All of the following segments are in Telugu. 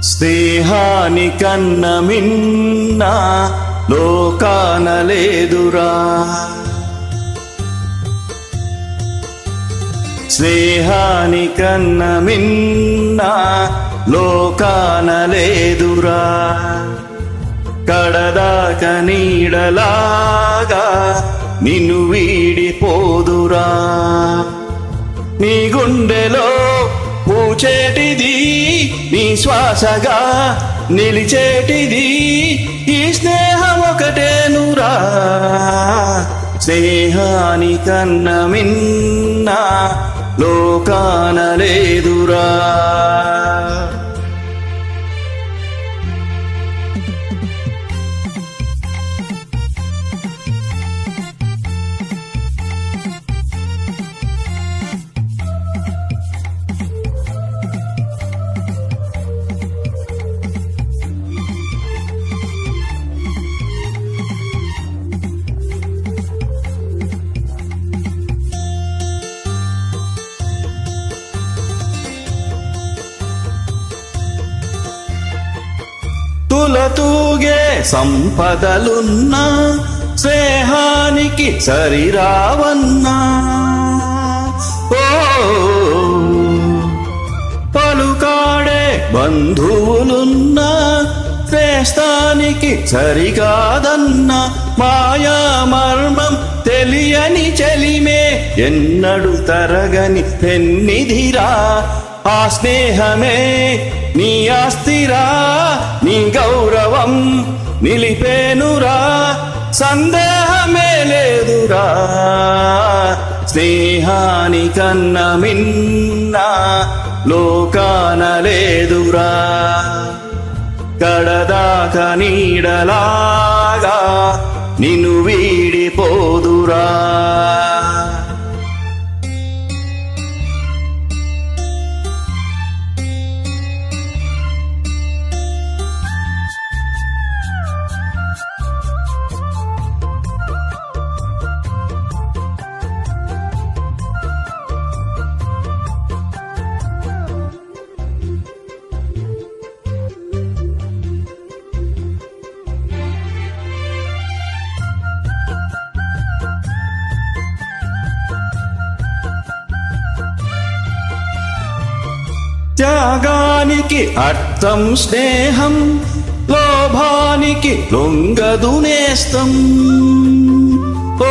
స్నేహానికన్న మిన్న లోకాన లేదురా. స్నేహానికన్న మిన్న లోకాన లేదురా. కడదాక నీడలాగా నిన్ను వీడిపోదురా. నీ గుండెలో పూచేటిది నీ శ్వాసగా నిలిచేటిది ఈ స్నేహం ఒకటేనురా. స్నేహానికన్న మిన్న లోకాన లేదురా. తులతూగే సంపదలున్నా స్నేహానికి సరిరావన్నా. ఓ పలుకాడే బంధువులున్నా శ్రేష్టానికి సరికాదన్న. మాయా మర్మం తెలియని చెలిమే ఎన్నడు తరగని పెన్నిధిరా. ఆ స్నేహమే నీ ఆస్తిరా. నీ గౌరవం నిలిపేనురా. సందేహమే లేదురా. స్నేహానికన్న మిన్న లోకాన లేదురా. కడదాక నీడలాగా నిన్ను వీడిపోదురా. త్యాగానికి అర్థం స్నేహం, లోభానికి లొంగదు నేస్తం. ఓ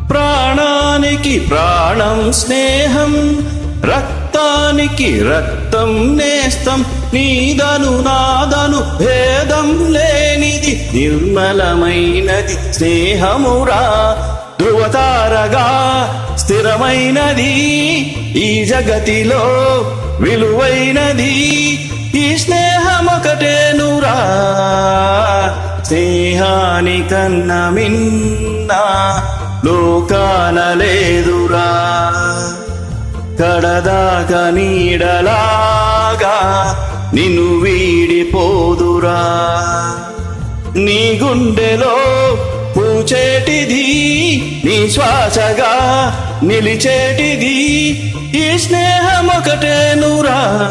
ప్రాణానికి ప్రాణం స్నేహం, రక్తానికి రక్తం నేస్తం. నీదను నాదను భేదం లేనిది నిర్మలమైనది స్నేహమురా. ధృవతారగా స్థిరమైనది ఈ జగతిలో విలువైనది ఈ స్నేహం ఒకటేనురా. స్నేహానికన్న మిన్న లోకాన లేదురా. కడదాక నీడలాగా నిన్ను వీడిపోదురా. నీ గుండెలో పూచేటిది నీ శ్వాసగా నిలిచేటిది ఈ స్నేహం ఒకటేనురా.